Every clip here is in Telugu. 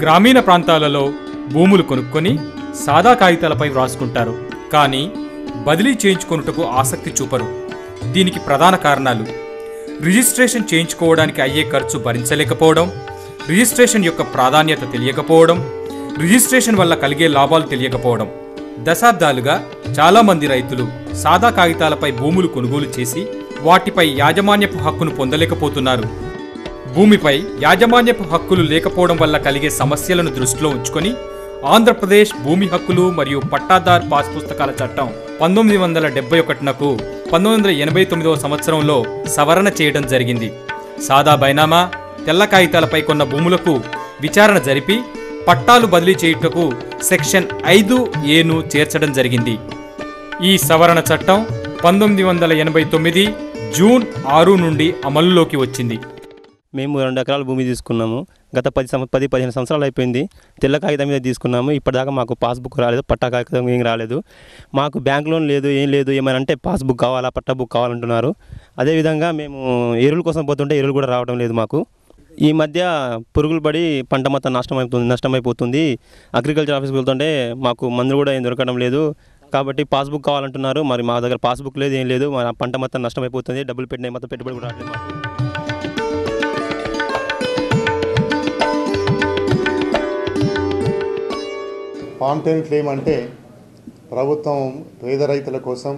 గ్రామీణ ప్రాంతాలలో భూములు కొనుక్కొని సాదా కాగితాలపై వ్రాసుకుంటారు. కానీ బదిలీ చేయించుకొనుటకు ఆసక్తి చూపరు. దీనికి ప్రధాన కారణాలు: రిజిస్ట్రేషన్ చేయించుకోవడానికి అయ్యే ఖర్చు భరించలేకపోవడం, రిజిస్ట్రేషన్ యొక్క ప్రాధాన్యత తెలియకపోవడం, రిజిస్ట్రేషన్ వల్ల కలిగే లాభాలు తెలియకపోవడం. దశాబ్దాలుగా చాలామంది రైతులు సాదా కాగితాలపై భూములు కొనుగోలు చేసి వాటిపై యాజమాన్యపు హక్కును పొందలేకపోతున్నారు. భూమిపై యాజమాన్యపు హక్కులు లేకపోవడం వల్ల కలిగే సమస్యలను దృష్టిలో ఉంచుకొని ఆంధ్రప్రదేశ్ భూమి హక్కులు మరియు పట్టాదార్ పాస్ పుస్తకాల చట్టం 1971కు 1989వ సంవత్సరంలో సవరణ చేయడం జరిగింది. సాదా బైనామా, తెల్ల కాగితాలపై కొన్న భూములకు విచారణ జరిపి పట్టాలు బదిలీ చేయుటకు సెక్షన్ 5A చేర్చడం జరిగింది. ఈ సవరణ చట్టం 1989 జూన్ 6 నుండి అమలులోకి వచ్చింది. మేము 2 ఎకరాల భూమి తీసుకున్నాము. గత 10-15 సంవత్సరాలు అయిపోయింది. తెల్ల కాగితం మీద తీసుకున్నాము. ఇప్పటిదాకా మాకు పాస్బుక్ రాలేదు, పట్టా కాగితం ఏం రాలేదు. మాకు బ్యాంక్ లోన్ లేదు, ఏం లేదు. ఏమైనా అంటే పాస్బుక్ కావాలా, పట్టా బుక్ కావాలంటున్నారు. అదేవిధంగా మేము ఎరువుల కోసం పోతుంటే ఎరువులు కూడా రావడం లేదు మాకు. ఈ మధ్య పురుగులు పడి పంట మొత్తం నష్టమైపోతుంది. అగ్రికల్చర్ ఆఫీస్కి వెళ్తుంటే మాకు మందులు కూడా ఏం దొరకడం లేదు. కాబట్టి పాస్బుక్ కావాలంటున్నారు. మరి మా దగ్గర పాస్బుక్ లేదు, ఏం లేదు. మా పంట మొత్తం నష్టమైపోతుంది. డబ్బులు పెట్టిన మొత్తం పెట్టుబడి కూడా రావట్లేదు మాకు. ఫామ్ 10 క్లెయిమ్ అంటే ప్రభుత్వం పేద రైతుల కోసం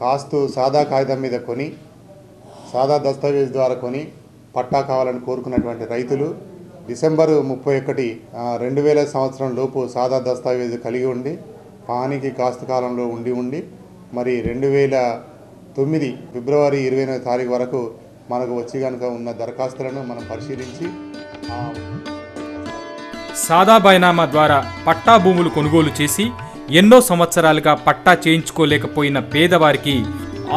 కాస్తు సాదా కాగితం మీద కొని, సాదా దస్తావేజ్ ద్వారా కొని పట్టా కావాలని కోరుకున్నటువంటి రైతులు డిసెంబర్ 31, 2000 సంవత్సరం లోపు సాదా దస్తావేజ్ కలిగి ఉండి పానికి కాస్తు కాలంలో ఉండి మరి 2009 ఫిబ్రవరి 29వ తారీఖు వరకు మనకు వచ్చి కనుక ఉన్న దరఖాస్తులను మనం పరిశీలించి సాదా బైనామా ద్వారా పట్టా భూములు కొనుగోలు చేసి ఎన్నో సంవత్సరాలుగా పట్టా చేయించుకోలేకపోయిన పేదవారికి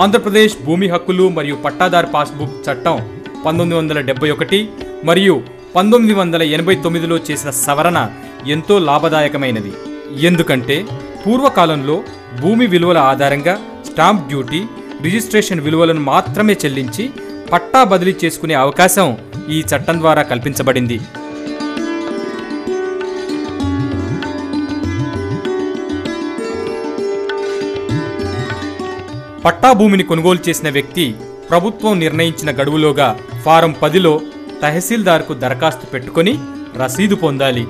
ఆంధ్రప్రదేశ్ భూమి హక్కులు మరియు పట్టాదారు పాస్బుక్ చట్టం 1971 మరియు 1989లో చేసిన సవరణ ఎంతో లాభదాయకమైనది. ఎందుకంటే పూర్వకాలంలో భూమి విలువల ఆధారంగా స్టాంప్ డ్యూటీ, రిజిస్ట్రేషన్ విలువలను మాత్రమే చెల్లించి పట్టా బదిలీ చేసుకునే అవకాశం ఈ చట్టం ద్వారా కల్పించబడింది. పట్టా భూమిని కొనుగోలు చేసిన వ్యక్తి ప్రభుత్వం నిర్ణయించిన గడువులోగా ఫారం 10లో తహసీల్దార్కు దరఖాస్తు పెట్టుకొని రసీదు పొందాలి.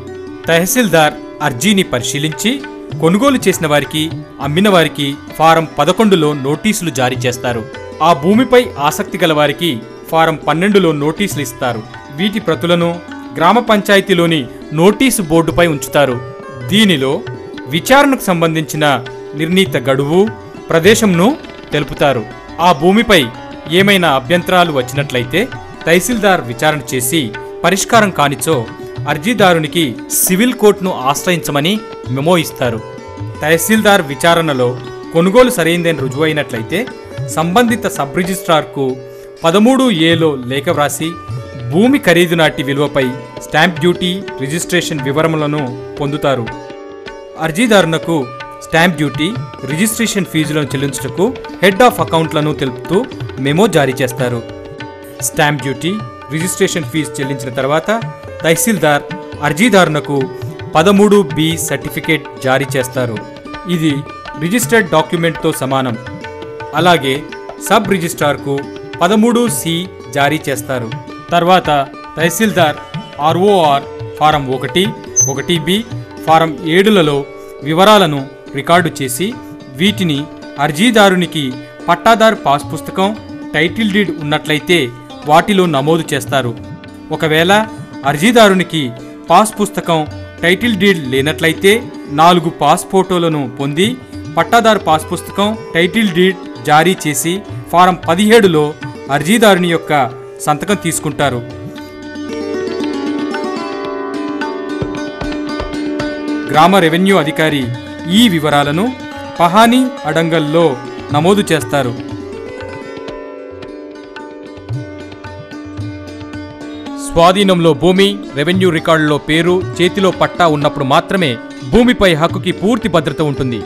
తహసీల్దార్ అర్జీని పరిశీలించి కొనుగోలు చేసిన వారికి, అమ్మిన వారికి ఫారం 11లో నోటీసులు జారీ చేస్తారు. ఆ భూమిపై ఆసక్తి గల వారికి ఫారం 12లో నోటీసులు ఇస్తారు. వీటి ప్రతులను గ్రామ పంచాయతీలోని నోటీసు బోర్డుపై ఉంచుతారు. దీనిలో విచారణకు సంబంధించిన నిర్ణీత గడువు, ప్రదేశంను తెలుపుతారు. ఆ భూమిపై ఏమైనా అభ్యంతరాలు వచ్చినట్లయితే తహసీల్దార్ విచారణ చేసి పరిష్కారం కానిచో అర్జీదారునికి సివిల్ కోర్టును ఆశ్రయించమని మెమో ఇస్తారు. తహసీల్దార్ విచారణలో కొనుగోలు సరైందని రుజువైనట్లయితే సంబంధిత సబ్ రిజిస్ట్రార్కు 13Aలో లేఖ వ్రాసి భూమి ఖరీదు నాటి విలువపై స్టాంప్ డ్యూటీ, రిజిస్ట్రేషన్ వివరములను పొందుతారు. అర్జీదారునకు స్టాంప్ డ్యూటీ, రిజిస్ట్రేషన్ ఫీజులను చెల్లించుటకు హెడ్ ఆఫ్ అకౌంట్లను తెలుపుతూ మెమో జారీ చేస్తారు. స్టాంప్ డ్యూటీ, రిజిస్ట్రేషన్ ఫీజు చెల్లించిన తర్వాత తహసీల్దార్ అర్జీదారునకు 13B సర్టిఫికేట్ జారీ చేస్తారు. ఇది రిజిస్టర్డ్ డాక్యుమెంట్తో సమానం. అలాగే సబ్ రిజిస్ట్రార్కు 13C జారీ చేస్తారు. తర్వాత తహసీల్దార్ ROR ఫారం 1, 1B, ఫారం 7లలో వివరాలను రికార్డు చేసి వీటిని అర్జీదారునికి పట్టాదారు పాస్ పుస్తకం, టైటిల్ డీడ్ ఉన్నట్లయితే వాటిలో నమోదు చేస్తారు. ఒకవేళ అర్జీదారునికి పాస్ పుస్తకం, టైటిల్ డీడ్ లేనట్లయితే 4 పాస్ ఫోటోలను పొంది పట్టాదారు పాస్ పుస్తకం, టైటిల్ డీడ్ జారీ చేసి ఫారం 17లో అర్జీదారుని యొక్క సంతకం తీసుకుంటారు. గ్రామ రెవెన్యూ అధికారి ఈ వివరాలను పహానీ అడంగల్లో నమోదు చేస్తారు. స్వాధీనంలో భూమి, రెవెన్యూ రికార్డులో పేరు, చేతిలో పట్టా ఉన్నప్పుడు మాత్రమే భూమిపై హక్కుకి పూర్తి భద్రత ఉంటుంది.